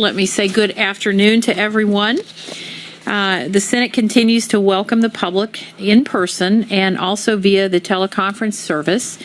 Let me say good afternoon to everyone. The Senate continues to welcome the public in person and also via the teleconference service.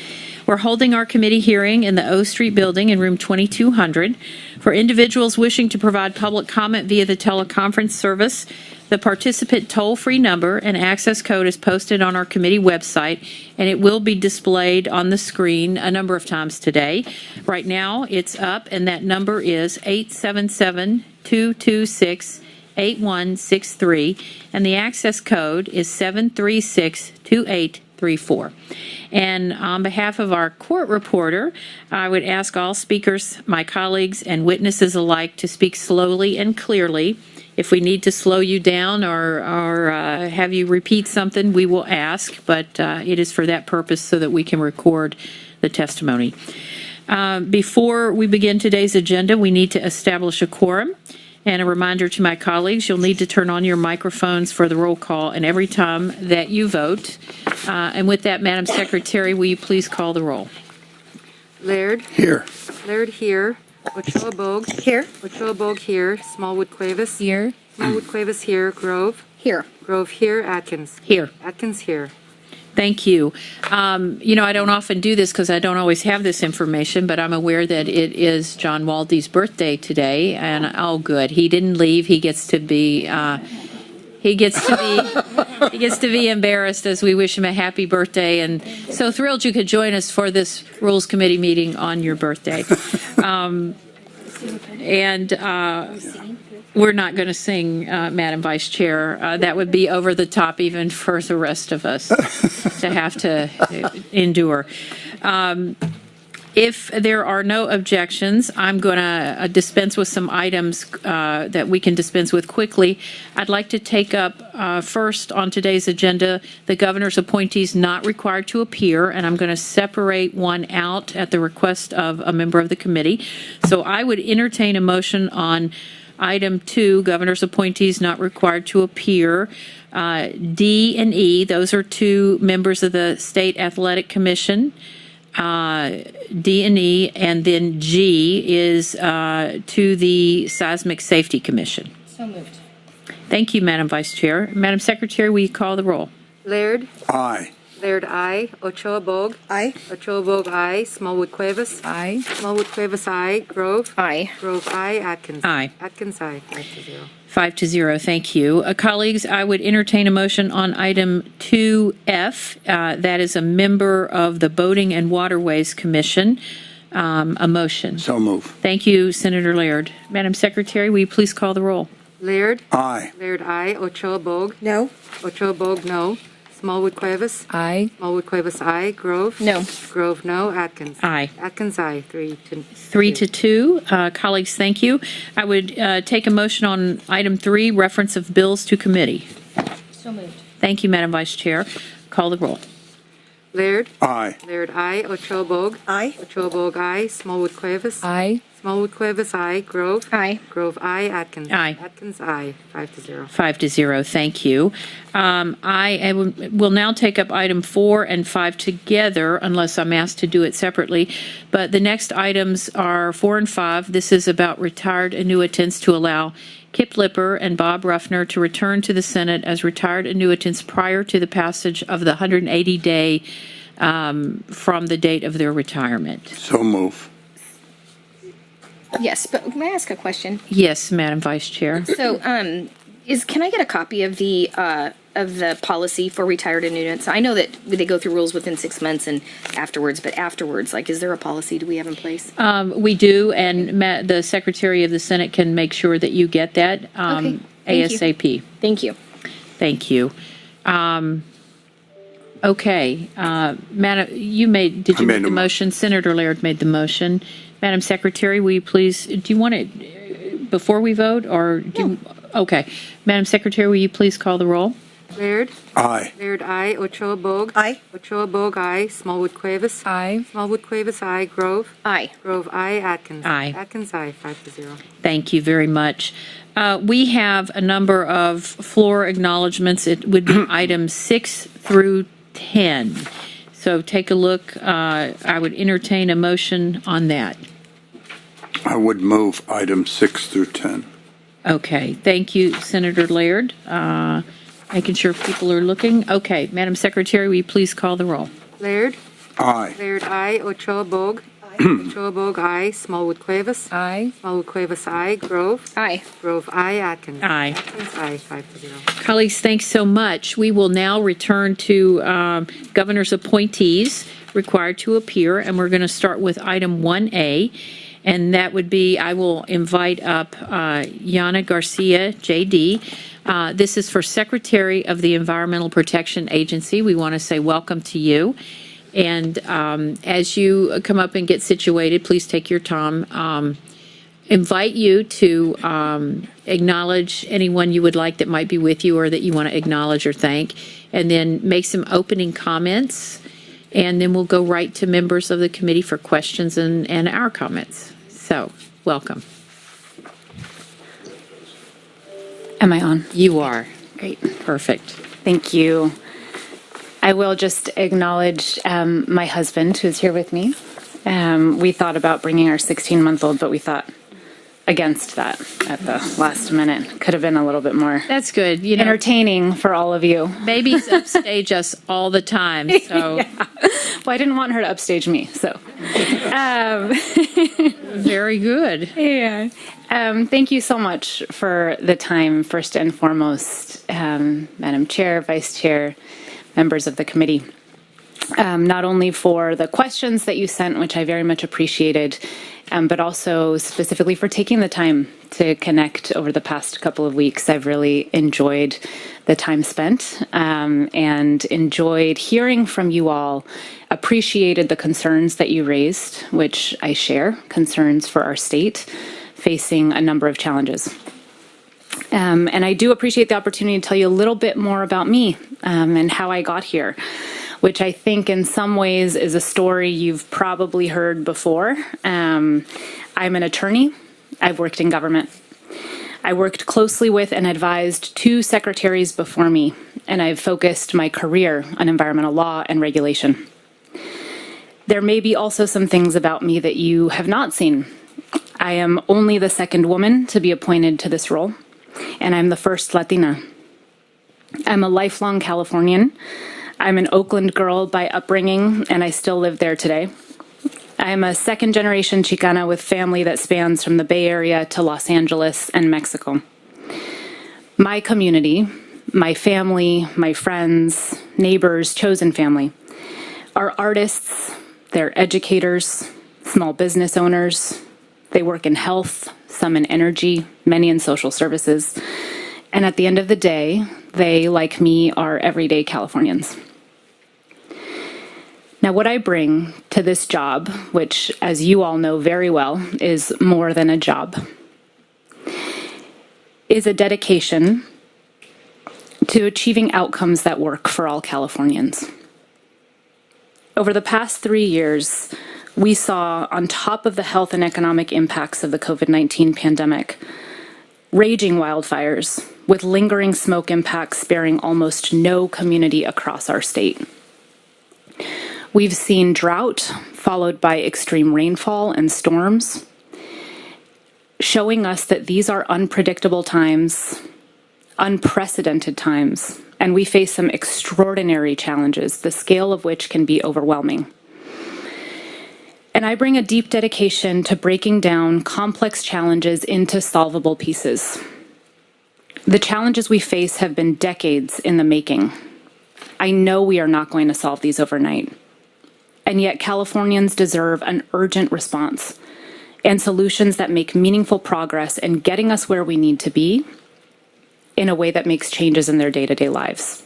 We're holding our committee hearing in the O Street building in room 2200. For individuals wishing to provide public comment via the teleconference service, the participant toll-free number and access code is posted on our committee website, and it will be displayed on the screen a number of times today. Right now, it's up, and that number is 877-226-8163, and the access code is 7362834. And on behalf of our court reporter, I would ask all speakers, my colleagues, and witnesses alike to speak slowly and clearly. If we need to slow you down or have you repeat something, we will ask, but it is for that purpose so that we can record the testimony. Before we begin today's agenda, we need to establish a quorum. And a reminder to my colleagues, you'll need to turn on your microphones for the roll call and every time that you vote. And with that, Madam Secretary, will you please call the roll? Laird. Here. Laird here. Ochoa Bogue. Here. Ochoa Bogue here. Smallwood Cuevas. Here. Smallwood Cuevas here. Grove. Here. Grove here. Atkins. Here. Atkins here. Thank you. I don't often do this because I don't always have this information, but I'm aware that it is John Waldy's birthday today, and oh, good, he didn't leave. He gets to be embarrassed as we wish him a happy birthday, and so thrilled you could join us for this Rules Committee meeting on your birthday. We're not going to sing, Madam Vice Chair. That would be over the top even for the rest of us to have to endure. If there are no objections, I'm going to dispense with some items that we can dispense with quickly. I'd like to take up first on today's agenda the governor's appointees not required to appear, and I'm going to separate one out at the request of a member of the committee. So I would entertain a motion on Item 2, governor's appointees not required to appear. D and E, those are two members of the State Athletic Commission. D and E, and then G is to the Seismic Safety Commission. So moved. Thank you, Madam Vice Chair. Madam Secretary, will you call the roll? Laird. Aye. Laird aye. Ochoa Bogue. Aye. Ochoa Bogue aye. Smallwood Cuevas. Aye. Smallwood Cuevas aye. Grove. Aye. Grove aye. Atkins. Aye. Atkins aye. 5-0. 5-0, thank you. Colleagues, I would entertain a motion on item 2F. That is a member of the Boating and Waterways Commission. A motion. So move. Thank you, Senator Laird. Madam Secretary, will you please call the roll? Laird. Aye. Laird aye. Ochoa Bogue. No. Ochoa Bogue no. Smallwood Cuevas. Aye. Smallwood Cuevas aye. Grove. No. Grove no. Atkins. Aye. Atkins aye. 3-2. 3-2. Colleagues, thank you. I would take a motion on item 3, reference of bills to committee. So moved. Thank you, Madam Vice Chair. Call the roll. Laird. Aye. Laird aye. Ochoa Bogue. Aye. Ochoa Bogue aye. Smallwood Cuevas. Aye. Smallwood Cuevas aye. Grove. Aye. Grove aye. Atkins. Aye. Atkins aye. 5-0. 5-0, thank you. I will now take up item 4 and 5 together unless I'm asked to do it separately. But the next items are 4 and 5. This is about retired annuitants to allow Kip Lipper and Bob Ruffner to return to the Senate as retired annuitants prior to the passage of the 180-day from the date of their retirement. So move. Yes, but may I ask a question? Yes, Madam Vice Chair. So, can I get a copy of the policy for retired annuitants? I know that they go through rules within 6 months and afterwards, but afterwards, is there a policy do we have in place? We do, and the Secretary of the Senate can make sure that you get that Okay, thank ASAP. Thank you. Thank you. Okay, Madam, did you make the motion? Senator Laird made the motion. Madam Secretary, will you please, do you want it before we vote, or do you? Okay. Madam Secretary, will you please call the roll? Laird. Aye. Laird aye. Ochoa Bogue. Aye. Ochoa Bogue aye. Smallwood Cuevas. Aye. Smallwood Cuevas aye. Grove. Aye. Grove aye. Atkins. Aye. Atkins aye. 5-0. Thank you very much. We have a number of floor acknowledgements. It would be items 6 through 10. So take a look. I would entertain a motion on that. I would move items 6 through 10. Okay, thank you, Senator Laird. Making sure people are looking. Okay, Madam Secretary, will you please call the roll? Laird? Aye. Laird, aye. Ochoa Bogue? Ochoa Bogue, aye. Smallwood Cuevas? Aye. Smallwood Cuevas, aye. Grove? Aye. Grove, aye. Atkins? Aye. Atkins, aye. 5-0. Colleagues, thanks so much. We will now return to governor's appointees required to appear, and we're going to start with item 1A, and that would be, I will invite up Yana Garcia, JD. This is for Secretary of the Environmental Protection Agency. We want to say welcome to you. And as you come up and get situated, please take your time. Invite you to acknowledge anyone you would like that might be with you or that you want to acknowledge or thank, and then make some opening comments, and then we'll go right to members of the committee for questions and our comments. So, welcome. Am I on? You are. Great. Perfect. Thank you. I will just acknowledge my husband, who's here with me. We thought about bringing our 16-month-old, but we thought against that at the last minute. Could have been a little bit more That's good. You know, entertaining for all of you. babies upstage us all the time. So, Well, I didn't want her to upstage me, so. very good. Yeah. Thank you so much for the time, first and foremost, Madam Chair, Vice Chair, members of the committee. Not only for the questions that you sent, which I very much appreciated, but also specifically for taking the time to connect over the past couple of weeks. I've really enjoyed the time spent and enjoyed hearing from you all, appreciated the concerns that you raised, which I share, concerns for our state facing a number of challenges. And I do appreciate the opportunity to tell you a little bit more about me and how I got here, which I think in some ways is a story you've probably heard before. I'm an attorney. I've worked in government. I worked closely with and advised 2 secretaries before me, and I've focused my career on environmental law and regulation. There may be also some things about me that you have not seen. I am only the 2nd woman to be appointed to this role, and I'm the first Latina. I'm a lifelong Californian. I'm an Oakland girl by upbringing, and I still live there today. I'm a 2nd-generation Chicana with family that spans from the Bay Area to Los Angeles and Mexico. My community, my family, my friends, neighbors, chosen family, are artists, they're educators, small business owners. They work in health, some in energy, many in social services. And at the end of the day, they, like me, are everyday Californians. Now, what I bring to this job, which, as you all know very well, is more than a job, is a dedication to achieving outcomes that work for all Californians. Over the past 3 years, we saw, on top of the health and economic impacts of the COVID-19 pandemic, raging wildfires with lingering smoke impacts sparing almost no community across our state. We've seen drought followed by extreme rainfall and storms, showing us that these are unpredictable times, unprecedented times, and we face some extraordinary challenges, the scale of which can be overwhelming. And I bring a deep dedication to breaking down complex challenges into solvable pieces. The challenges we face have been decades in the making. I know we are not going to solve these overnight. And yet Californians deserve an urgent response and solutions that make meaningful progress in getting us where we need to be in a way that makes changes in their day-to-day lives.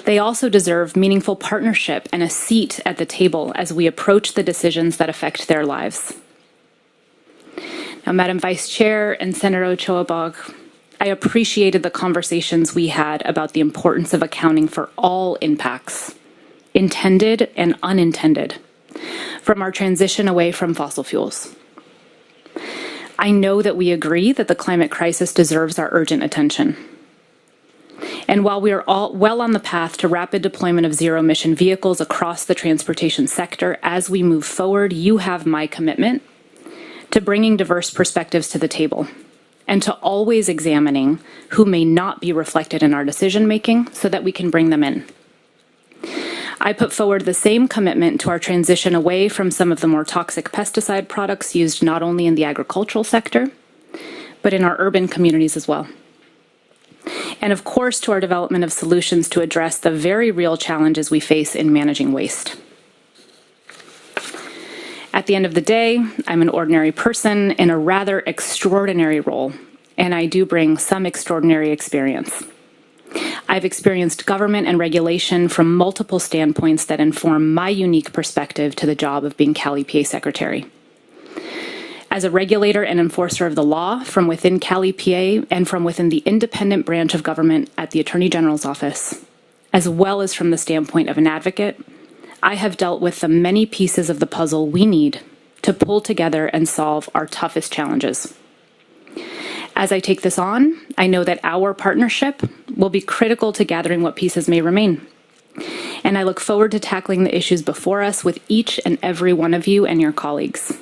They also deserve meaningful partnership and a seat at the table as we approach the decisions that affect their lives. Now, Madam Vice Chair and Senator Ochoa Bogue, I appreciated the conversations we had about the importance of accounting for all impacts, intended and unintended, from our transition away from fossil fuels. I know that we agree that the climate crisis deserves our urgent attention. And while we are all well on the path to rapid deployment of zero-emission vehicles across the transportation sector, as we move forward, you have my commitment to bringing diverse perspectives to the table, and to always examining who may not be reflected in our decision-making so that we can bring them in. I put forward the same commitment to our transition away from some of the more toxic pesticide products used not only in the agricultural sector, but in our urban communities as well. And of course, to our development of solutions to address the very real challenges we face in managing waste. At the end of the day, I'm an ordinary person in a rather extraordinary role, and I do bring some extraordinary experience. I've experienced government and regulation from multiple standpoints that inform my unique perspective to the job of being Cal EPA Secretary. As a regulator and enforcer of the law from within Cal EPA and from within the independent branch of government at the Attorney General's office, as well as from the standpoint of an advocate, I have dealt with the many pieces of the puzzle we need to pull together and solve our toughest challenges. As I take this on, I know that our partnership will be critical to gathering what pieces may remain. And I look forward to tackling the issues before us with each and every one of you and your colleagues,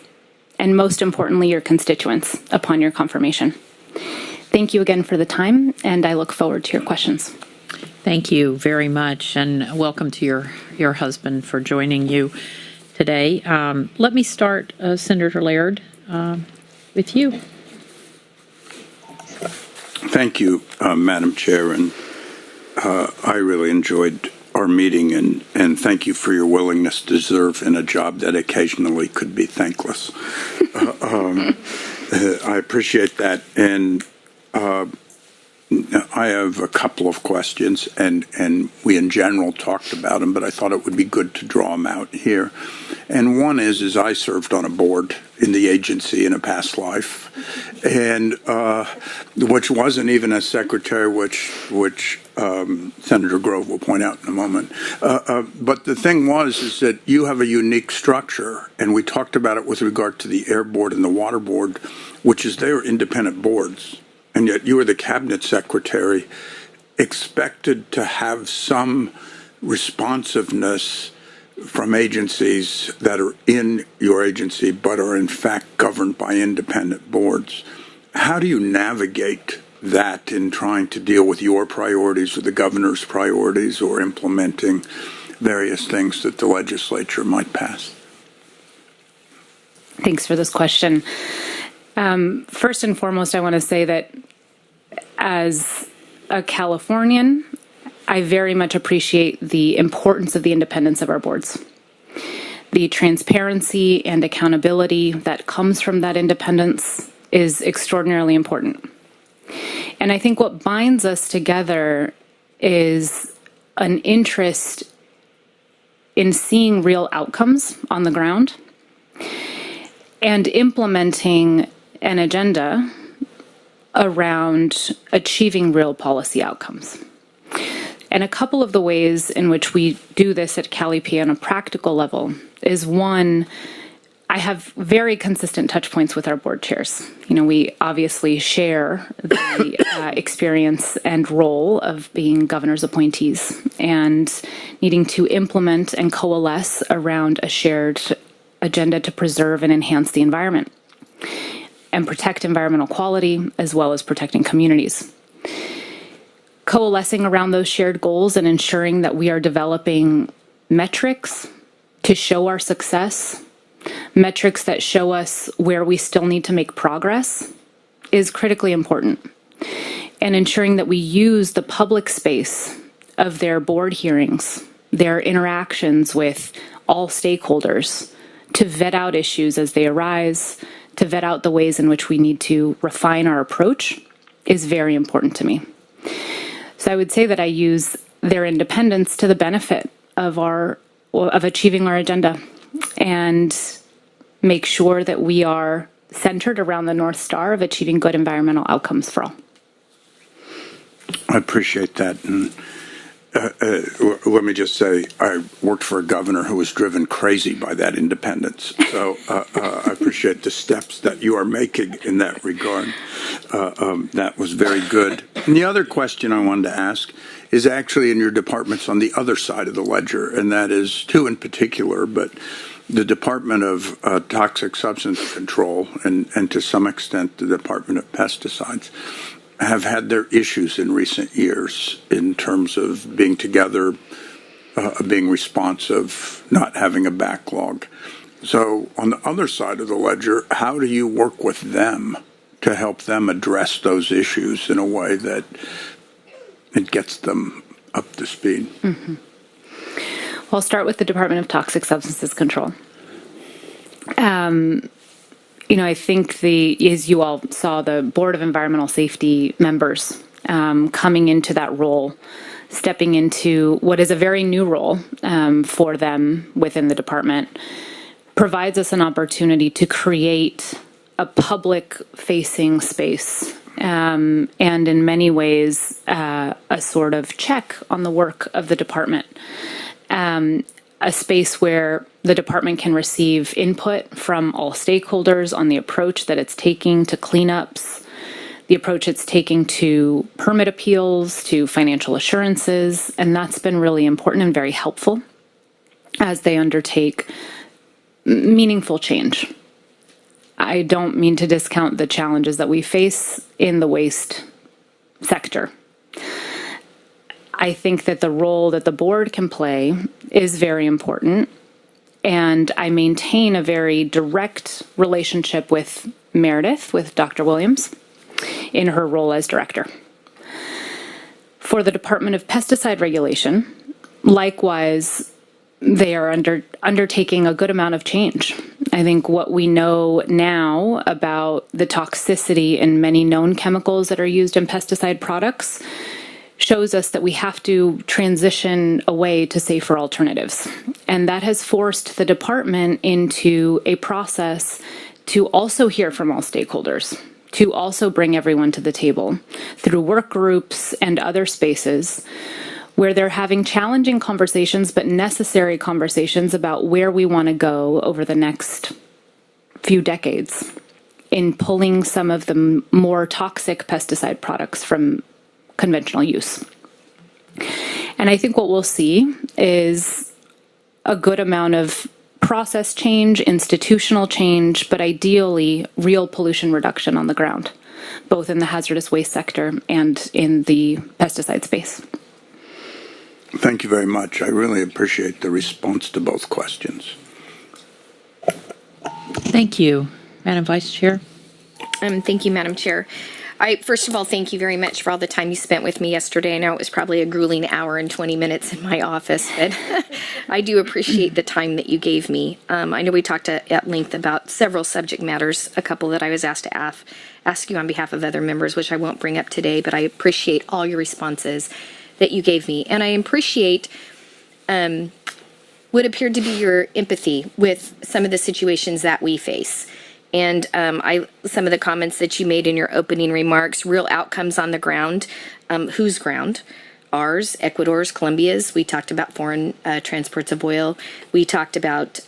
and most importantly, your constituents, upon your confirmation. Thank you again for the time, and I look forward to your questions. Thank you very much, and welcome to your husband for joining you today. Let me start, Senator Laird, with you. Thank you, Madam Chair, and I really enjoyed our meeting, and thank you for your willingness to serve in a job that occasionally could be thankless. I appreciate that, and I have a couple of questions, and we in general talked about them, but I thought it would be good to draw them out here. And one is I served on a board in the agency in a past life, and which wasn't even as secretary, which Senator Grove will point out in a moment. But the thing is that you have a unique structure, and we talked about it with regard to the Air Board and the Water Board, which is they are independent boards. And yet you are the cabinet secretary, expected to have some responsiveness from agencies that are in your agency but are in fact governed by independent boards. How do you navigate that in trying to deal with your priorities or the governor's priorities or implementing various things that the legislature might pass? Thanks for this question. First and foremost, I want to say that as a Californian, I very much appreciate the importance of the independence of our boards. The transparency and accountability that comes from that independence is extraordinarily important. And I think what binds us together is an interest in seeing real outcomes on the ground and implementing an agenda around achieving real policy outcomes. And a couple of the ways in which we do this at Cal EPA on a practical level is, one, I have very consistent touch points with our board chairs. You know, we obviously share the experience and role of being governor's appointees and needing to implement and coalesce around a shared agenda to preserve and enhance the environment and protect environmental quality, as well as protecting communities. Coalescing around those shared goals and ensuring that we are developing metrics to show our success, metrics that show us where we still need to make progress, is critically important. And ensuring that we use the public space of their board hearings, their interactions with all stakeholders, to vet out issues as they arise, to vet out the ways in which we need to refine our approach, is very important to me. So I would say that I use their independence to the benefit of achieving our agenda, and make sure that we are centered around the North Star of achieving good environmental outcomes for all. I appreciate that. And let me just say, I worked for a governor who was driven crazy by that independence. So I appreciate the steps that you are making in that regard. That was very good. And the other question I wanted to ask is actually in your departments on the other side of the ledger, and that is two in particular, but the Department of Toxic Substance Control and to some extent the Department of Pesticides have had their issues in recent years in terms of being together, being responsive, not having a backlog. So on the other side of the ledger, how do you work with them to help them address those issues in a way that it gets them up to speed? Mm-hmm. Well, I'll start with the Department of Toxic Substances Control. I think as you all saw, the Board of Environmental Safety members coming into that role, stepping into what is a very new role for them within the department, provides us an opportunity to create a public-facing space and in many ways a sort of check on the work of the department. A space where the department can receive input from all stakeholders on the approach that it's taking to cleanups, the approach it's taking to permit appeals, to financial assurances, and that's been really important and very helpful as they undertake meaningful change. I don't mean to discount the challenges that we face in the waste sector. I think that the role that the board can play is very important, and I maintain a very direct relationship with Meredith, with Dr. Williams, in her role as director. For the Department of Pesticide Regulation, likewise, they are undertaking a good amount of change. I think what we know now about the toxicity in many known chemicals that are used in pesticide products shows us that we have to transition away to safer alternatives. And that has forced the department into a process to also hear from all stakeholders, to also bring everyone to the table through work groups and other spaces where they're having challenging conversations, but necessary conversations about where we want to go over the next few decades in pulling some of the more toxic pesticide products from conventional use. And I think what we'll see is a good amount of process change, institutional change, but ideally real pollution reduction on the ground, both in the hazardous waste sector and in the pesticide space. Thank you very much. I really appreciate the response to both questions. Thank you. Madam Vice Chair. Thank you, Madam Chair. First of all, thank you very much for all the time you spent with me yesterday. I know it was probably a grueling hour and 20 minutes in my office, but I do appreciate the time that you gave me. I know we talked at length about several subject matters, a couple that I was asked to ask you on behalf of other members, which I won't bring up today, but I appreciate all your responses that you gave me. And I appreciate what appeared to be your empathy with some of the situations that we face. And some of the comments that you made in your opening remarks, real outcomes on the ground. Whose ground? Ours, Ecuador's, Colombia's. We talked about foreign transports of oil. We talked about,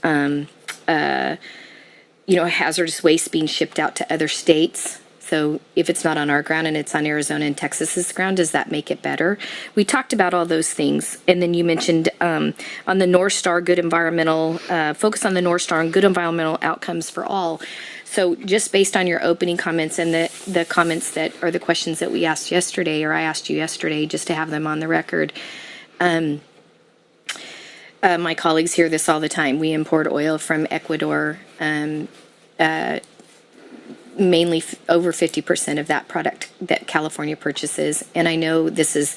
hazardous waste being shipped out to other states. So if it's not on our ground and it's on Arizona and Texas's ground, does that make it better? We talked about all those things. And then you mentioned on the North Star, good environmental, focus on the North Star and good environmental outcomes for all. So just based on your opening comments and the comments that are the questions that we asked yesterday, or I asked you yesterday, just to have them on the record, my colleagues hear this all the time. We import oil from Ecuador, mainly over 50% of that product that California purchases. And I know this is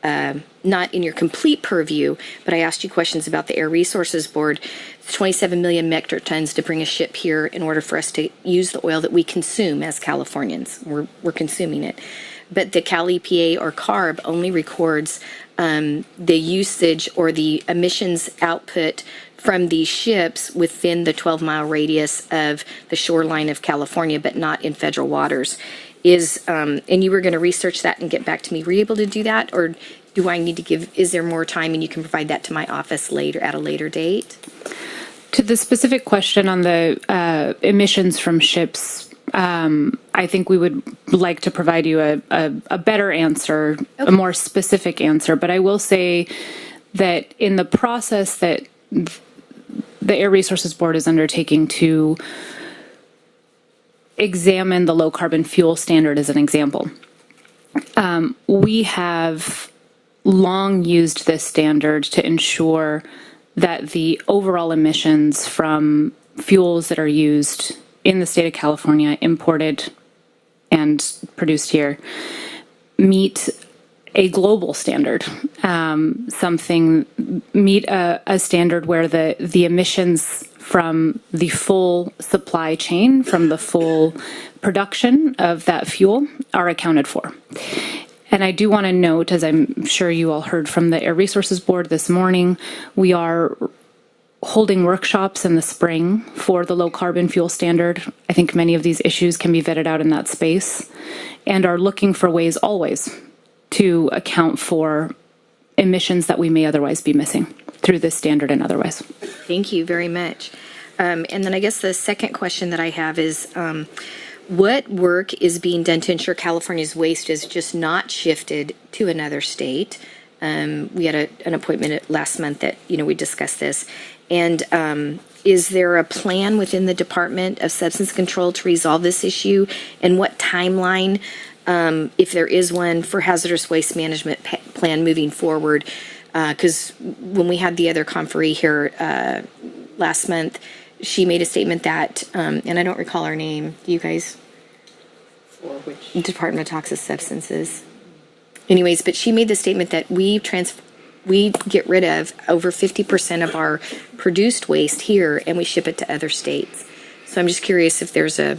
not in your complete purview, but I asked you questions about the Air Resources Board. It's 27 million metric tons to bring a ship here in order for us to use the oil that we consume as Californians. We're consuming it. But the Cal EPA or CARB only records the usage or the emissions output from these ships within the 12-mile radius of the shoreline of California, but not in federal waters. And you were going to research that and get back to me. Were you able to do that, or do I need to is there more time and you can provide that to my office later at a later date? To the specific question on the emissions from ships, I think we would like to provide you a better answer, okay, a more specific answer. But I will say that in the process that the Air Resources Board is undertaking to examine the low carbon fuel standard as an example. We have long used this standard to ensure that the overall emissions from fuels that are used in the state of California, imported and produced here, meet a global standard, meet a standard where the emissions from the full supply chain, from the full production of that fuel, are accounted for. And I do want to note, as I'm sure you all heard from the Air Resources Board this morning, we are holding workshops in the spring for the low carbon fuel standard. I think many of these issues can be vetted out in that space, and are looking for ways always to account for emissions that we may otherwise be missing through this standard and otherwise. Thank you very much. And then I guess the second question that I have is, what work is being done to ensure California's waste is just not shifted to another state? We had an appointment last month that, we discussed this. And is there a plan within the Department of Substance Control to resolve this issue? And what timeline, if there is one, for hazardous waste management plan moving forward? Because when we had the other conferee here last month, she made a statement that, and I don't recall her name. Do you guys? For which? Department of Toxic Substances. Anyways, but she made the statement that we get rid of over 50% of our produced waste here, and we ship it to other states. So I'm just curious if there's a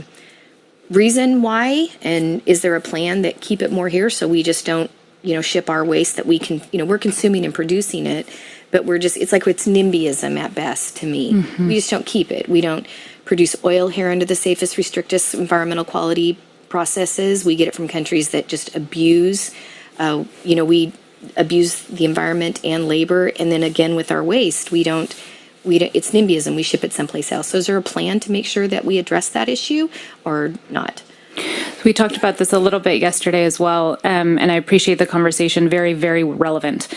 reason why, and is there a plan that keep it more here so we just don't, ship our waste that we can, we're consuming and producing it, but it's like it's NIMBYism at best to me. Mm-hmm. We just don't keep it. We don't produce oil here under the safest, strictest environmental quality processes. We get it from countries that just abuse, we abuse the environment and labor. And then again, with our waste, it's NIMBYism. We ship it someplace else. So is there a plan to make sure that we address that issue or not? We talked about this a little bit yesterday as well, and I appreciate the conversation. Very, very relevant.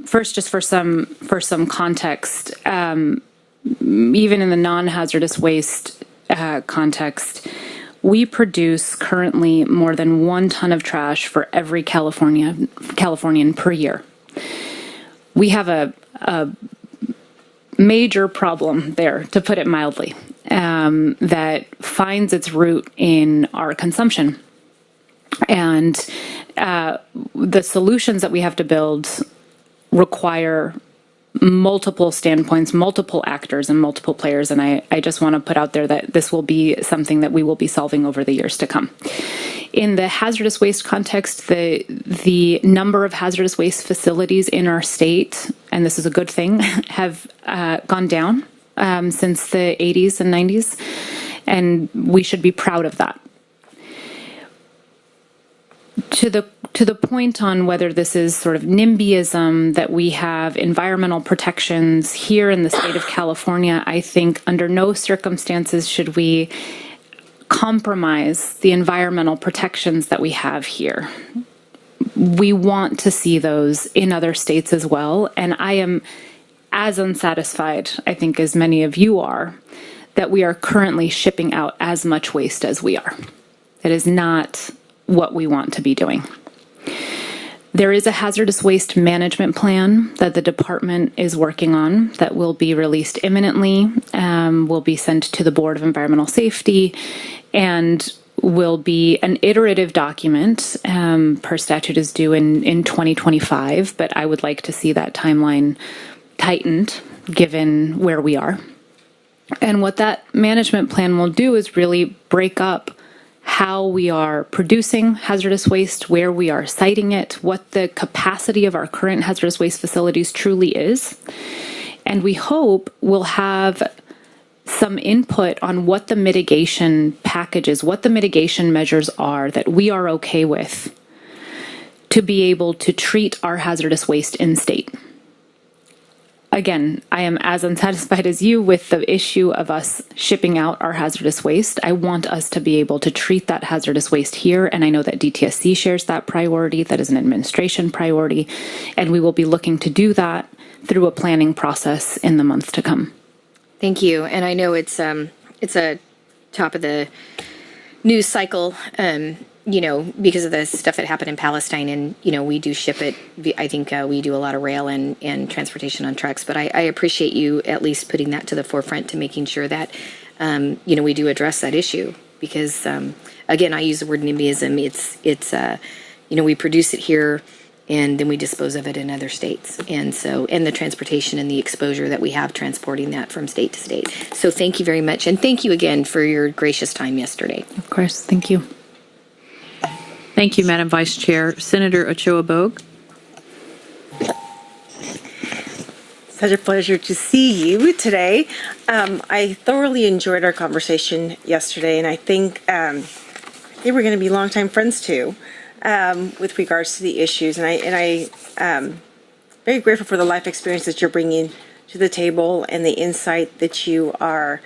First, just for some context, even in the non-hazardous waste context, we produce currently more than 1 ton of trash for every Californian per year. We have a major problem there, to put it mildly, that finds its root in our consumption. And the solutions that we have to build require multiple standpoints, multiple actors, and multiple players. And I just want to put out there that this will be something that we will be solving over the years to come. In the hazardous waste context, the number of hazardous waste facilities in our state, and this is a good thing, have gone down since the 80s and 90s, and we should be proud of that. To the point on whether this is sort of NIMBYism, that we have environmental protections here in the state of California, I think under no circumstances should we compromise the environmental protections that we have here. We want to see those in other states as well, and I am as unsatisfied, I think, as many of you are, that we are currently shipping out as much waste as we are. It is not what we want to be doing. There is a hazardous waste management plan that the department is working on that will be released imminently, will be sent to the Board of Environmental Safety, and will be an iterative document. Per statute is due in 2025, but I would like to see that timeline tightened given where we are. And what that management plan will do is really break up how we are producing hazardous waste, where we are siting it, what the capacity of our current hazardous waste facilities truly is. And we hope we'll have some input on what the mitigation packages, what the mitigation measures are that we are okay with to be able to treat our hazardous waste in state. Again, I am as unsatisfied as you with the issue of us shipping out our hazardous waste. I want us to be able to treat that hazardous waste here, and I know that DTSC shares that priority. That is an administration priority, and we will be looking to do that through a planning process in the months to come. Thank you. And I know it's a top of the news cycle, because of the stuff that happened in Palestine, and we do ship it. I think we do a lot of rail and transportation on trucks. But I appreciate you at least putting that to the forefront to making sure that we do address that issue, because again, I use the word NIMBYism. It's we produce it here, and then we dispose of it in other states. And the transportation and the exposure that we have transporting that from state to state. So thank you very much. And thank you again for your gracious time yesterday. Of course. Thank you. Thank you, Madam Vice Chair. Senator Ochoa Bogue. Such a pleasure to see you today. I thoroughly enjoyed our conversation yesterday, and I think they were going to be longtime friends too, with regards to the issues. And I very grateful for the life experience that you're bringing to the table and the insight that you are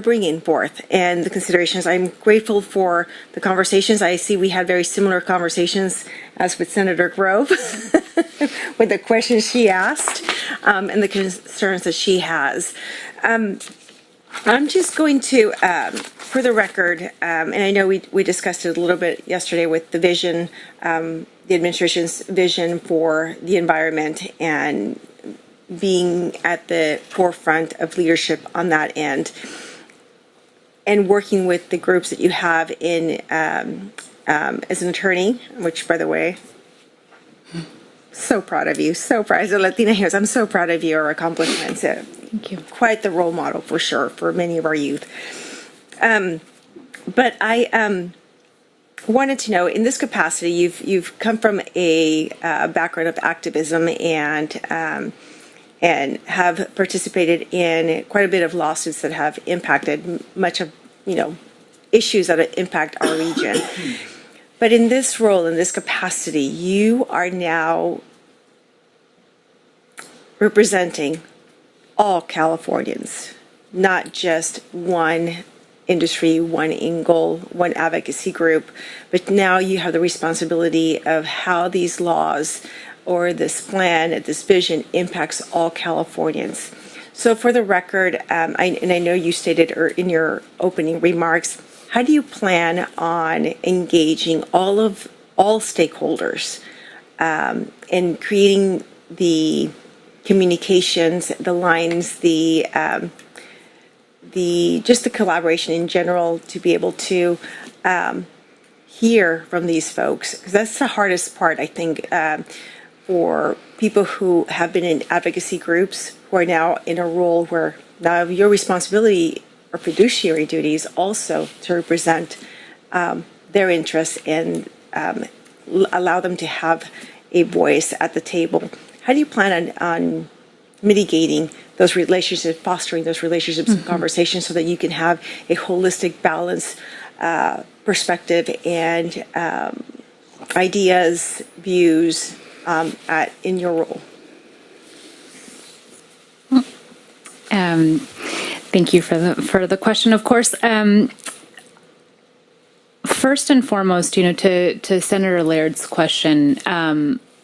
bringing forth and the considerations. I'm grateful for the conversations. I see we had very similar conversations as with Senator Grove with the questions she asked and the concerns that she has. I'm just going to, for the record, and I know we discussed it a little bit yesterday with the vision, the administration's vision for the environment and being at the forefront of leadership on that end, and working with the groups that you have in as an attorney, which, by the way, so proud of you, so proud. As a Latina here, I'm so proud of your accomplishments. Thank you. Quite the role model for sure for many of our youth. But I wanted to know, in this capacity, you've come from a background of activism and have participated in quite a bit of lawsuits that have impacted much of issues that impact our region. But in this role, in this capacity, you are now representing all Californians, not just one industry, one angle, one advocacy group, but now you have the responsibility of how these laws or this plan, this vision impacts all Californians. So for the record, and I know you stated in your opening remarks, how do you plan on engaging all stakeholders in creating the communications, the lines, the collaboration in general to be able to hear from these folks? Because that's the hardest part, I think, for people who have been in advocacy groups who are now in a role where now your responsibility or fiduciary duties also to represent their interests and allow them to have a voice at the table. How do you plan on mitigating those relationships, fostering those relationships and conversations so that you can have a holistic, balanced perspective and ideas, views in your role? Thank you for the question. Of course, first and foremost, to Senator Laird's question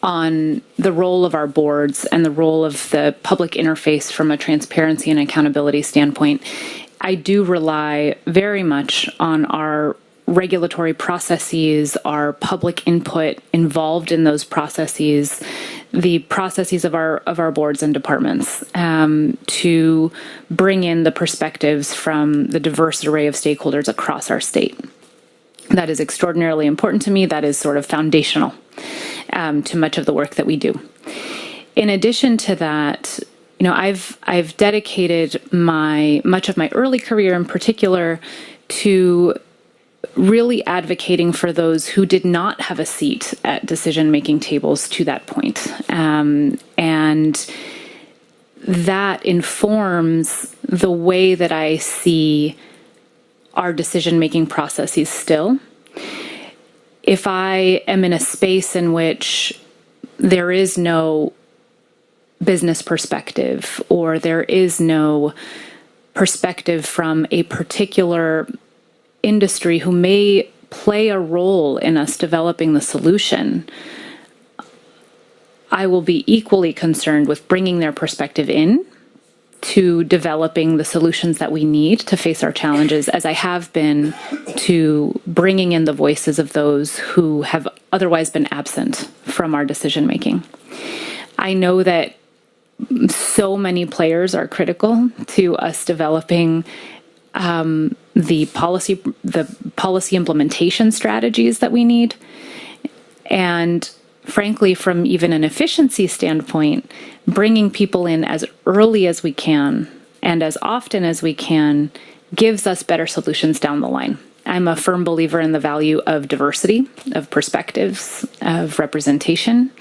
on the role of our boards and the role of the public interface from a transparency and accountability standpoint, I do rely very much on our regulatory processes, our public input involved in those processes, the processes of our boards and departments, to bring in the perspectives from the diverse array of stakeholders across our state. That is extraordinarily important to me. That is sort of foundational to much of the work that we do. In addition to that, I've dedicated much of my early career in particular to really advocating for those who did not have a seat at decision-making tables to that point. And that informs the way that I see our decision-making processes still. If I am in a space in which there is no business perspective or there is no perspective from a particular industry who may play a role in us developing the solution, I will be equally concerned with bringing their perspective in to developing the solutions that we need to face our challenges, as I have been to bringing in the voices of those who have otherwise been absent from our decision making. I know that so many players are critical to us developing the policy implementation strategies that we need. And frankly, from even an efficiency standpoint, bringing people in as early as we can and as often as we can gives us better solutions down the line. I'm a firm believer in the value of diversity, of perspectives, of representation.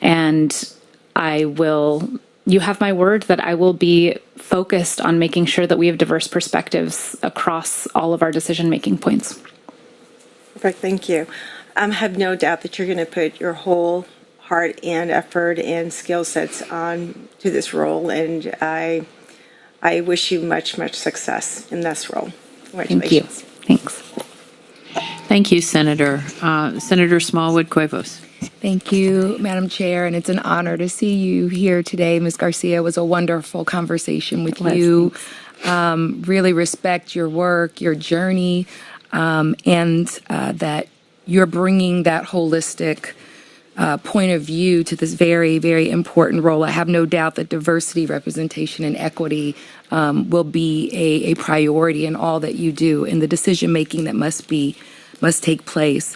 And you have my word that I will be focused on making sure that we have diverse perspectives across all of our decision-making points. Perfect, thank you. I have no doubt that you're going to put your whole heart and effort and skill sets on to this role, and I wish you much, much success in this role. Congratulations. Thank you. Thanks. Thank you, Senator. Senator Smallwood Cuevas. Thank you, Madam Chair, and it's an honor to see you here today. Ms. Garcia, it was a wonderful conversation with you. Really respect your work, your journey, and that you're bringing that holistic point of view to this very, very important role. I have no doubt that diversity, representation, and equity will be a priority in all that you do in the decision making that must take place.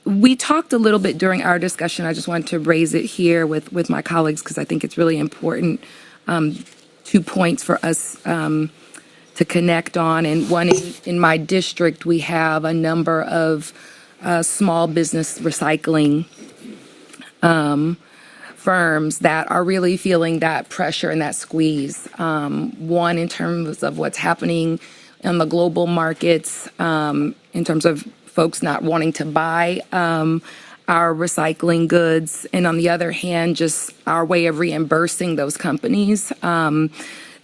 We talked a little bit during our discussion. I just wanted to raise it here with my colleagues because I think it's really important. 2 points for us to connect on. And one, in my district, we have a number of small business recycling firms that are really feeling that pressure and that squeeze. One, in terms of what's happening in the global markets, in terms of folks not wanting to buy our recycling goods, and on the other hand, just our way of reimbursing those companies.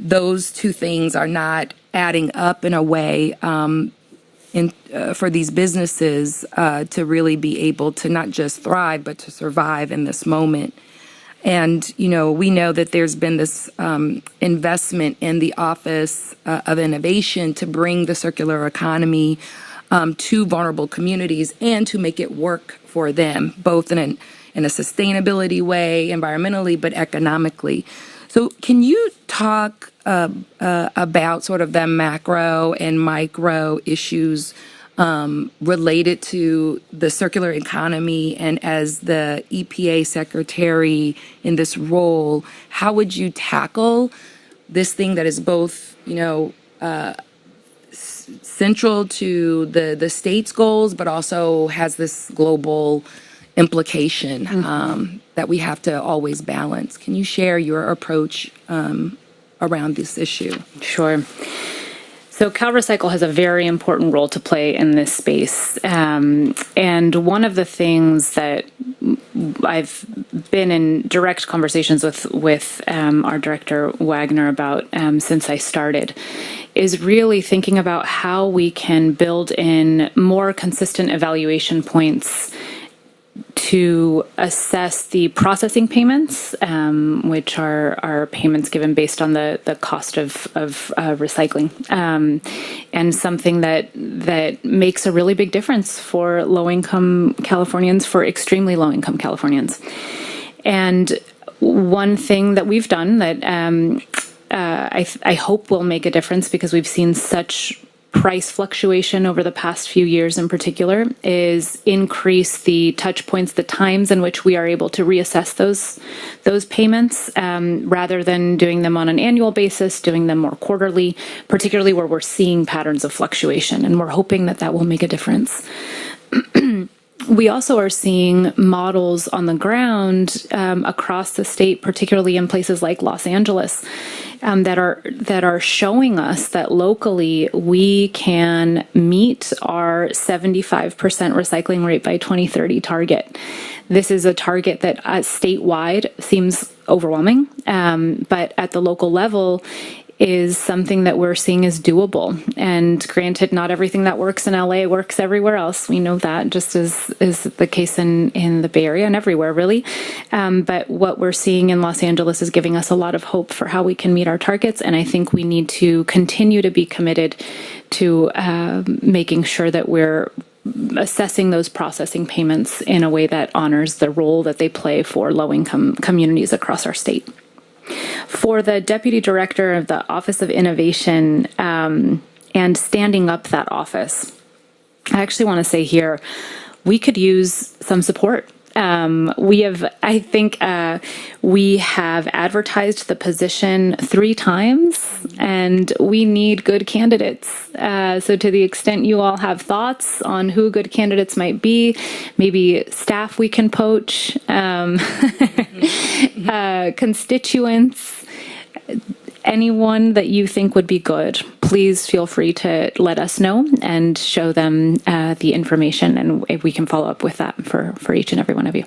Those two things are not adding up in a way for these businesses to really be able to not just thrive, but to survive in this moment. And, we know that there's been this investment in the Office of Innovation to bring the circular economy to vulnerable communities and to make it work for them, both in a sustainability way, environmentally, but economically. So can you talk about sort of the macro and micro issues related to the circular economy, and as the EPA secretary in this role, how would you tackle this thing that is both, central to the state's goals, but also has this global implication that we have to always balance? Can you share your approach around this issue? Sure. So CalRecycle has a very important role to play in this space. And one of the things that I've been in direct conversations with our director Wagner about since I started is really thinking about how we can build in more consistent evaluation points to assess the processing payments, which are payments given based on the cost of recycling, and something that makes a really big difference for low-income Californians, for extremely low-income Californians. And one thing that we've done that I hope will make a difference, because we've seen such price fluctuation over the past few years in particular, is increase the touch points, the times in which we are able to reassess those payments, rather than doing them on an annual basis, doing them more quarterly, particularly where we're seeing patterns of fluctuation, and we're hoping that will make a difference. We also are seeing models on the ground across the state, particularly in places like Los Angeles, that are showing us that locally we can meet our 75% recycling rate by 2030 target. This is a target that statewide seems overwhelming, but at the local level, is something that we're seeing is doable. And granted, not everything that works in LA works everywhere else. We know that, just as is the case in the Bay Area and everywhere, really. But what we're seeing in Los Angeles is giving us a lot of hope for how we can meet our targets. And I think we need to continue to be committed to making sure that we're assessing those processing payments in a way that honors the role that they play for low-income communities across our state. For the Deputy Director of the Office of Innovation and standing up that office, I actually want to say here, we could use some support. We have advertised the position 3 times, and we need good candidates. So to the extent you all have thoughts on who good candidates might be, maybe staff we can poach, constituents, anyone that you think would be good, please feel free to let us know and show them the information, and we can follow up with that for each and every one of you.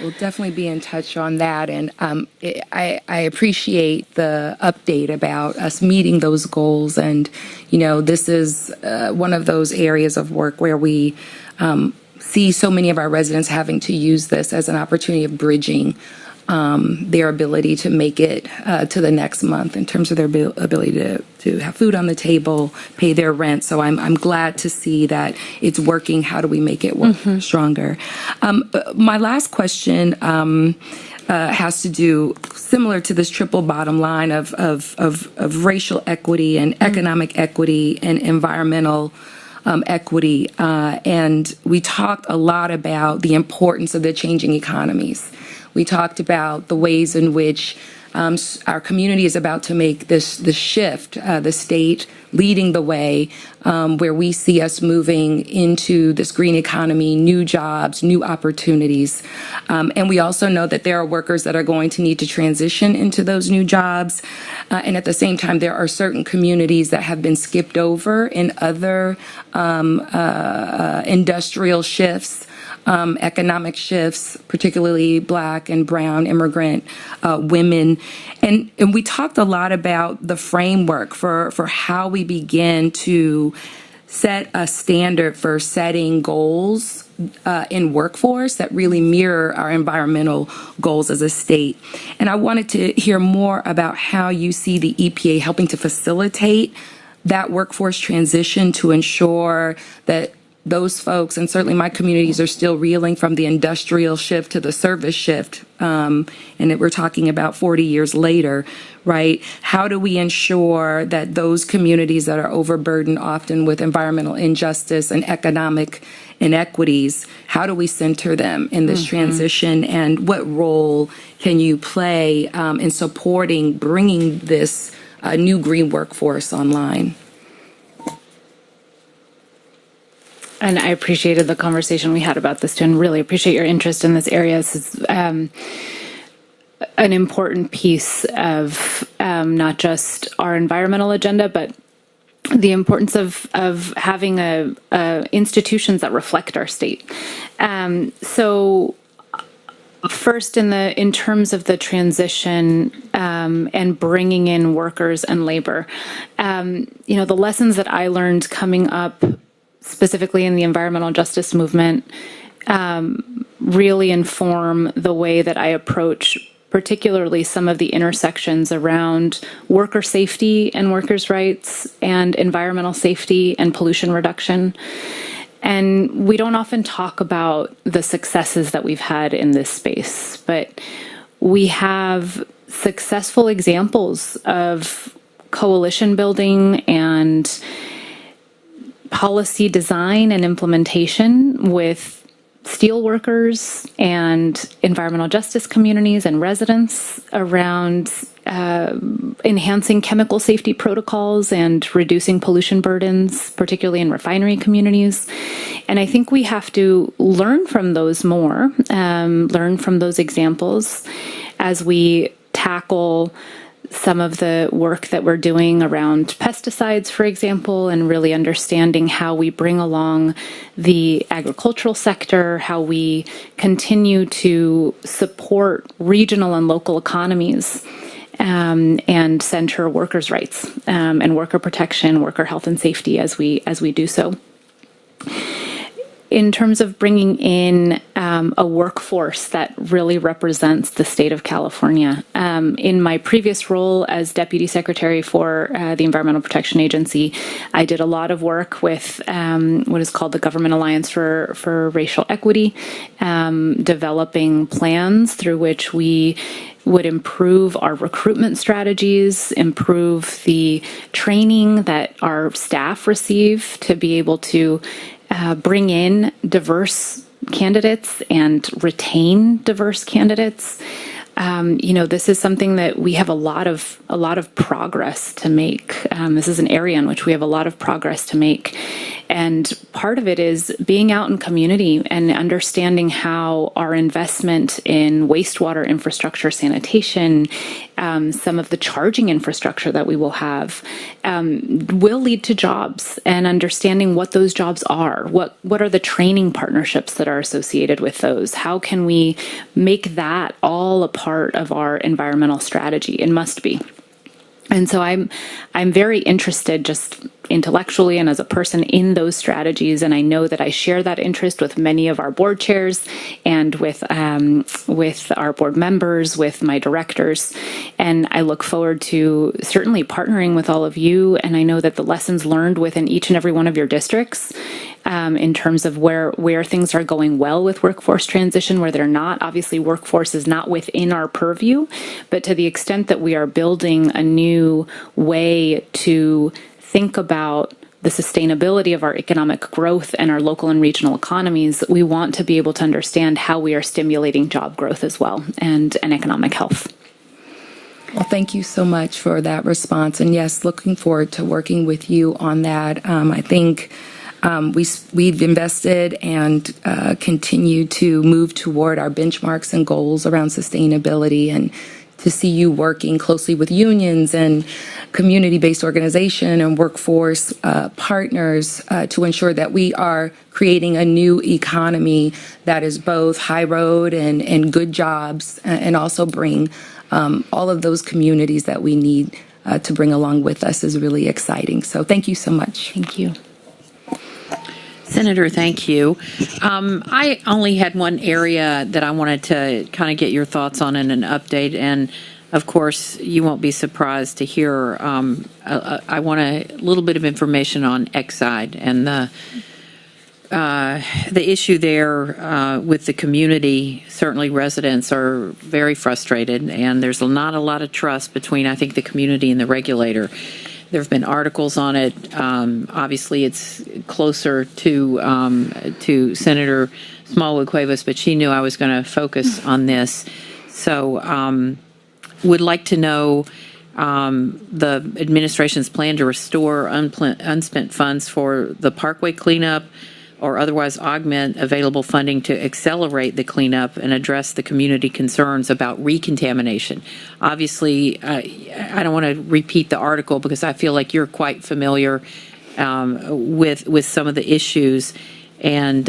We'll definitely be in touch on that. And I appreciate the update about us meeting those goals. And, this is one of those areas of work where we see so many of our residents having to use this as an opportunity of bridging their ability to make it to the next month in terms of their ability to have food on the table, pay their rent. So I'm glad to see that it's working. How do we make it work stronger? My last question has to do similar to this triple bottom line of racial equity and economic equity and environmental equity. And we talked a lot about the importance of the changing economies. We talked about the ways in which our community is about to make this shift, the state leading the way, where we see us moving into this green economy, new jobs, new opportunities. And we also know that there are workers that are going to need to transition into those new jobs. And at the same time, there are certain communities that have been skipped over in other industrial shifts. Economic shifts, particularly Black and brown immigrant women. And we talked a lot about the framework for how we begin to set a standard for setting goals in workforce that really mirror our environmental goals as a state. And I wanted to hear more about how you see the EPA helping to facilitate that workforce transition to ensure that those folks, and certainly my communities, are still reeling from the industrial shift to the service shift. And we're talking about 40 years later, right? How do we ensure that those communities that are overburdened often with environmental injustice and economic inequities, how do we center them in this transition? And what role can you play in supporting bringing this new green workforce online? And I appreciated the conversation we had about this too, and really appreciate your interest in this area. This is an important piece of not just our environmental agenda, but the importance of having institutions that reflect our state. So first, in terms of the transition and bringing in workers and labor, the lessons that I learned coming up specifically in the environmental justice movement, really inform the way that I approach particularly some of the intersections around worker safety and workers' rights and environmental safety and pollution reduction. And we don't often talk about the successes that we've had in this space, but we have successful examples of coalition building and policy design and implementation with steelworkers and environmental justice communities and residents around enhancing chemical safety protocols and reducing pollution burdens, particularly in refinery communities. And I think we have to learn from those more, learn from those examples as we tackle some of the work that we're doing around pesticides, for example, and really understanding how we bring along the agricultural sector, how we continue to support regional and local economies, and center workers' rights and worker protection, worker health and safety as we do so. In terms of bringing in a workforce that really represents the state of California. In my previous role as Deputy Secretary for the Environmental Protection Agency, I did a lot of work with what is called the Government Alliance for Racial Equity, developing plans through which we would improve our recruitment strategies, improve the training that our staff receive to be able to bring in diverse candidates and retain diverse candidates. This is something that we have a lot of progress to make. This is an area in which we have a lot of progress to make. And part of it is being out in community and understanding how our investment in wastewater infrastructure, sanitation, some of the charging infrastructure that we will have will lead to jobs, and understanding what those jobs are. What are the training partnerships that are associated with those? How can we make that all a part of our environmental strategy? It must be. And so I'm very interested just intellectually and as a person in those strategies, and I know that I share that interest with many of our board chairs and with our board members, with my directors, and I look forward to certainly partnering with all of you. And I know that the lessons learned within each and every one of your districts, in terms of where things are going well with workforce transition, where they're not. Obviously, workforce is not within our purview, but to the extent that we are building a new way to think about the sustainability of our economic growth and our local and regional economies, we want to be able to understand how we are stimulating job growth as well and economic health. Well, thank you so much for that response. And yes, looking forward to working with you on that. I think we've invested and continue to move toward our benchmarks and goals around sustainability, and to see you working closely with unions and community-based organization and workforce partners to ensure that we are creating a new economy that is both high road and good jobs, and also bring all of those communities that we need to bring along with us is really exciting. So thank you so much. Thank you. Senator, thank you. I only had one area that I wanted to kind of get your thoughts on and an update. And of course, you won't be surprised to hear, I want a little bit of information on Exide and the issue there with the community. Certainly residents are very frustrated, and there's not a lot of trust between, I think, the community and the regulator. There have been articles on it. Obviously, it's closer to Senator Smallwood Cuevas, but she knew I was going to focus on this. So would like to know the administration's plan to restore unspent funds for the Parkway cleanup, or otherwise augment available funding to accelerate the cleanup and address the community concerns about recontamination. Obviously, I don't want to repeat the article because I feel like you're quite familiar with some of the issues. And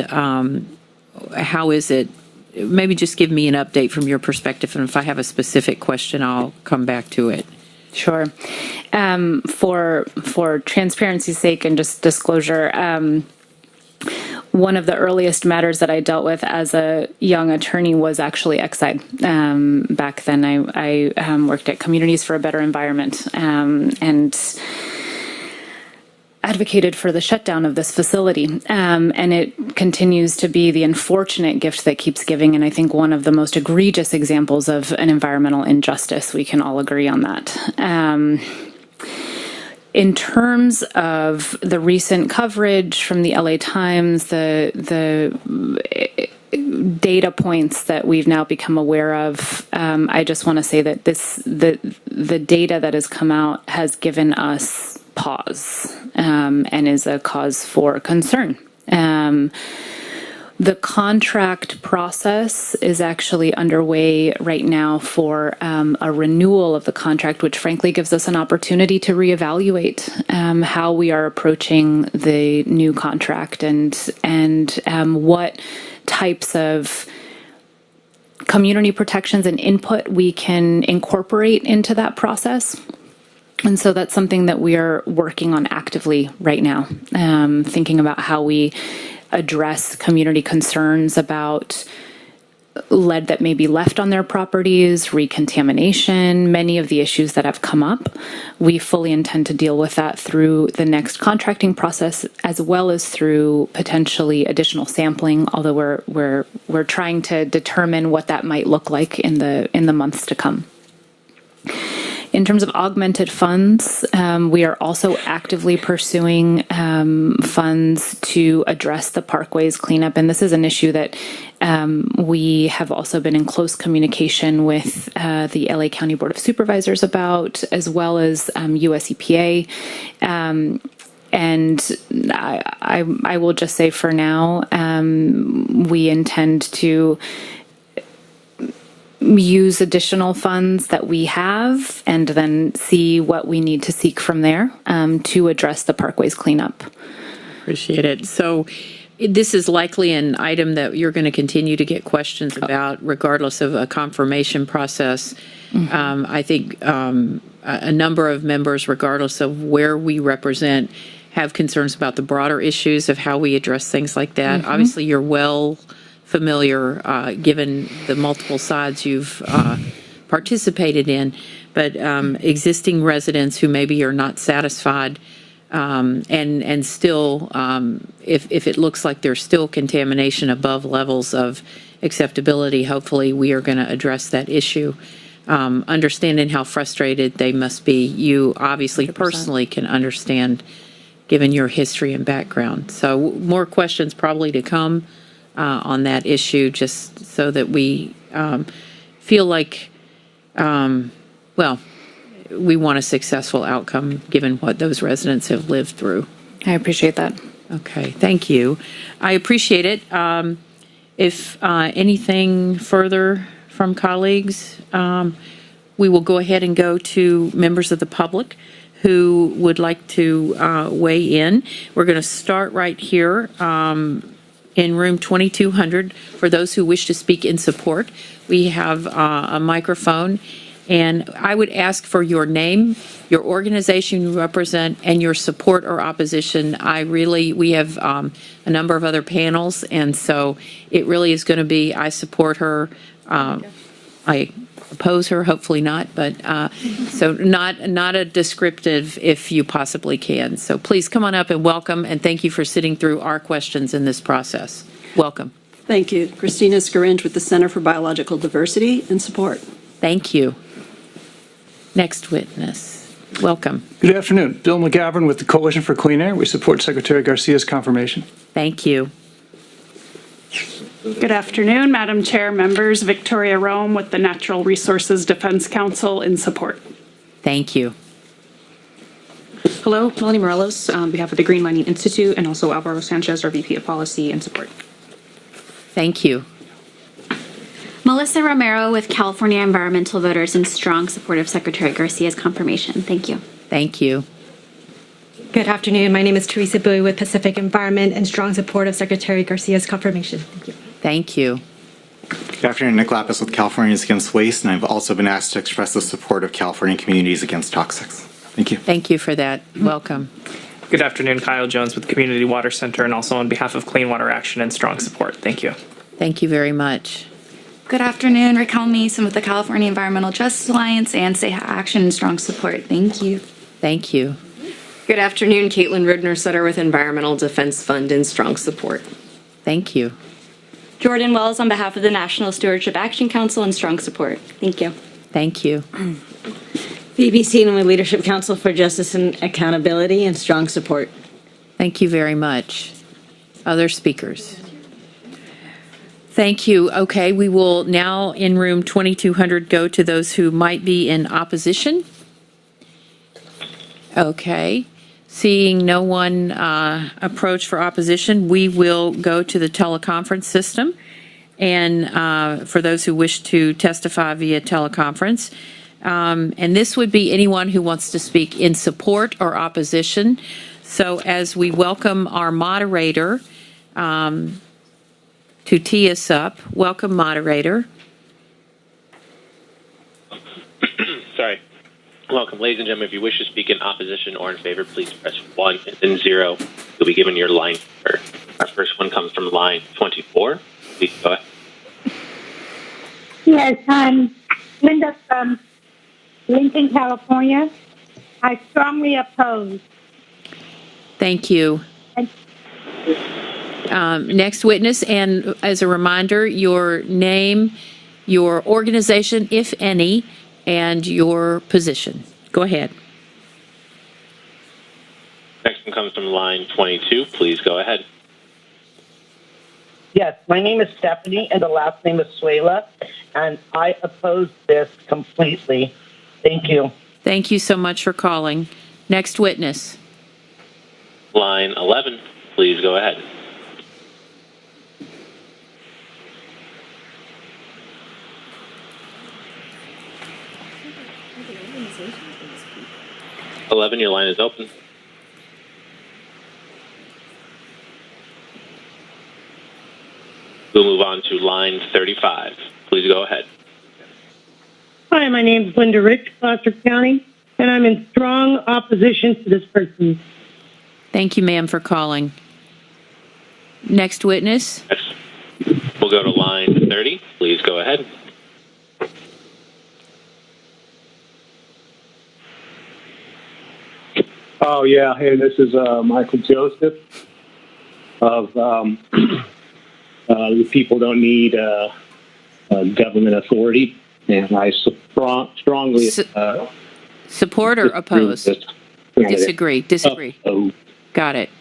how is it? Maybe just give me an update from your perspective, and if I have a specific question, I'll come back to it. Sure. For transparency's sake and just disclosure, one of the earliest matters that I dealt with as a young attorney was actually Exide. Back then, I worked at Communities for a Better Environment and advocated for the shutdown of this facility. And it continues to be the unfortunate gift that keeps giving, and I think one of the most egregious examples of an environmental injustice. We can all agree on that. In terms of the recent coverage from the LA Times, the data points that we've now become aware of, I just want to say that the data that has come out has given us pause and is a cause for concern. The contract process is actually underway right now for a renewal of the contract, which frankly gives us an opportunity to reevaluate how we are approaching the new contract and what types of community protections and input we can incorporate into that process. And so that's something that we are working on actively right now, thinking about how we address community concerns about lead that may be left on their properties, recontamination, many of the issues that have come up. We fully intend to deal with that through the next contracting process, as well as through potentially additional sampling, although we're trying to determine what that might look like in the months to come. In terms of augmented funds, we are also actively pursuing funds to address the parkways cleanup. And this is an issue that we have also been in close communication with the LA County Board of Supervisors about, as well as US EPA. And I will just say for now, we intend to use additional funds that we have and then see what we need to seek from there to address the parkways cleanup. Appreciate it. So this is likely an item that you're going to continue to get questions about regardless of a confirmation process. I think a number of members, regardless of where we represent, have concerns about the broader issues of how we address things like that. Obviously, you're well familiar, given the multiple sides you've participated in, but existing residents who maybe are not satisfied and still, if it looks like there's still contamination above levels of acceptability, hopefully we are going to address that issue. Understanding how frustrated they must be, you obviously 100%. Personally can understand given your history and background. So more questions probably to come on that issue, just so that we feel like, well, we want a successful outcome given what those residents have lived through. I appreciate that. Okay, thank you. I appreciate it. If anything further from colleagues, we will go ahead and go to members of the public who would like to weigh in. We're going to start right here in room 2200 for those who wish to speak in support. We have a microphone, and I would ask for your name, your organization you represent, and your support or opposition. We have a number of other panels, and so it really is going to be, I support her, I oppose her, hopefully not, but so not a descriptive if you possibly can. So please come on up and welcome, and thank you for sitting through our questions in this process. Welcome. Thank you. Christina Scaringe with the Center for Biological Diversity and Support. Thank you. Next witness. Welcome. Good afternoon. Bill McGavran with the Coalition for Clean Air. We support Secretary Garcia's confirmation. Thank you. Good afternoon, Madam Chair, members. Victoria Rome with the Natural Resources Defense Council in support. Thank you. Hello, Melanie Morelos on behalf of the Green Mining Institute, and also Alvaro Sanchez, our VP of Policy and Support. Thank you. Melissa Romero with California Environmental Voters in strong support of Secretary Garcia's confirmation. Thank you. Thank you. Good afternoon. My name is Teresa Bowie with Pacific Environment in strong support of Secretary Garcia's confirmation. Thank you. Thank you. Good afternoon. Nick Lapis with Californians Against Waste, and I've also been asked to express the support of California Communities Against Toxics. Thank you. Thank you for that. Welcome. Good afternoon. Kyle Jones with Community Water Center, and also on behalf of Clean Water Action and strong support. Thank you. Thank you very much. Good afternoon. Raquel Mason with the California Environmental Justice Alliance and SEHA Action in strong support. Thank you. Thank you. Good afternoon. Caitlin Rudner-Sutter with Environmental Defense Fund in strong support. Thank you. Jordan Wells on behalf of the National Stewardship Action Council in strong support. Thank you. Thank you. Phoebe Seaton with Leadership Council for Justice and Accountability and strong support. Thank you very much. Other speakers? Thank you. Okay, we will now in room 2200 go to those who might be in opposition. Okay. Seeing no one approach for opposition, we will go to the teleconference system. And for those who wish to testify via teleconference, and this would be anyone who wants to speak in support or opposition. So as we welcome our moderator to tee us up, welcome moderator. Welcome. Ladies and gentlemen, if you wish to speak in opposition or in favor, please press 1 and then 0. You'll be given your line number. Our first one comes from line 24. Please go ahead. Yes, I'm Linda from Lincoln, California. I strongly oppose. Thank you. Next witness, and as a reminder, your name, your organization, if any, and your position. Go ahead. Next one comes from line 22. Please go ahead. Yes, my name is Stephanie, and the last name is Suela, and I oppose this completely. Thank you. Thank you so much for calling. Next witness. Line 11. Please go ahead. Your line is open. We'll move on to line 35. Please go ahead. Hi, my name is Linda Rich, Gloucester County, and I'm in strong opposition to this person. Thank you, ma'am, for calling. Next witness. We'll go to line 30. Please go ahead. Oh, yeah. Hey, this is Michael Joseph of the People Don't Need Government Authority, and I strongly support or oppose? Disagree. Oh. Got it.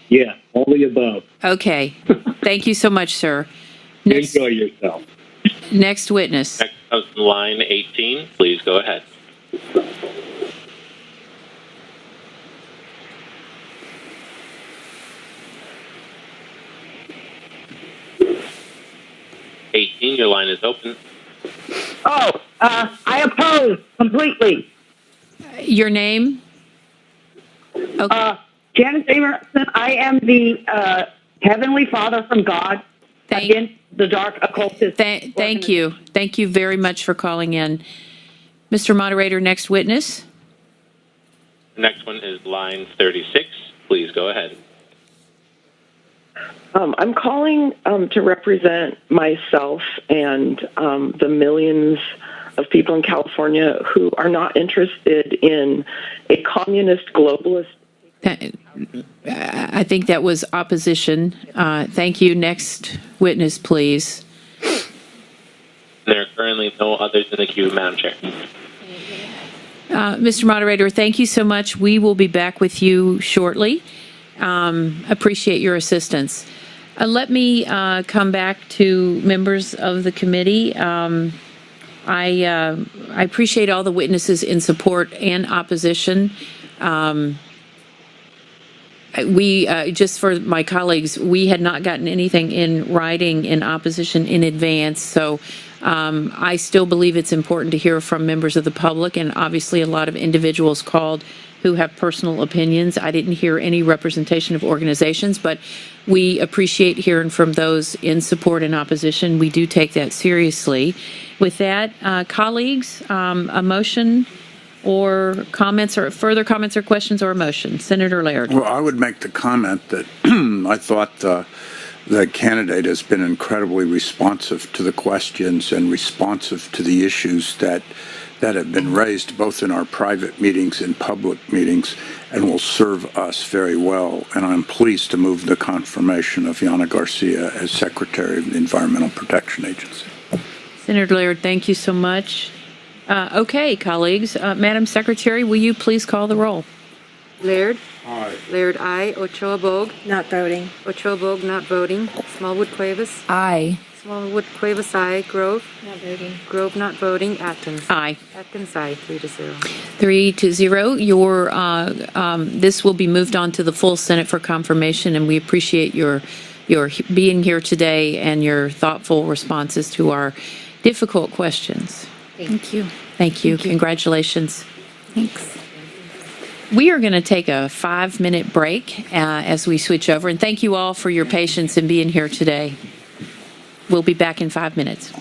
Yeah, all the above. Okay. Thank you so much, sir. Enjoy yourself. Next witness. Next comes from line 18. Please go ahead. Your line is open. I oppose completely. Your name? Okay. Janice Amerson, I am the Heavenly Father from God against the dark occultist. Thank you. Thank you very much for calling in. Mr. Moderator, next witness. Next one is line 36. Please go ahead. I'm calling to represent myself and the millions of people in California who are not interested in a communist globalist. I think that was opposition. Thank you. Next witness, please. There are currently no others in the queue, Madam Chair. Mr. Moderator, thank you so much. We will be back with you shortly. Appreciate your assistance. Let me come back to members of the committee. I appreciate all the witnesses in support and opposition. Just for my colleagues, we had not gotten anything in writing in opposition in advance, so I still believe it's important to hear from members of the public, and obviously a lot of individuals called who have personal opinions. I didn't hear any representation of organizations, but we appreciate hearing from those in support and opposition. We do take that seriously. With that, colleagues, a motion or comments or further comments or questions or a motion? Senator Laird. Well, I would make the comment that I thought the candidate has been incredibly responsive to the questions and responsive to the issues that have been raised both in our private meetings and public meetings and will serve us very well. And I'm pleased to move the confirmation of Yana Garcia as Secretary of the Environmental Protection Agency. Senator Laird, thank you so much. Okay, colleagues. Madam Secretary, will you please call the roll? Laird? Aye. Laird, aye. Ochoa Bogue? Not voting. Ochoa Bogue, not voting. Smallwood Cuevas? Aye. Smallwood Cuevas, aye. Grove? Not voting. Grove, not voting. Atkins? Aye. Atkins, aye. 3-0. 3-0. This will be moved on to the full Senate for confirmation, and we appreciate your being here today and your thoughtful responses to our difficult questions. Thank you. Thank you. Congratulations. Thanks. We are going to take a 5-minute break as we switch over, and thank you all for your patience in being here today. We'll be back in 5 minutes.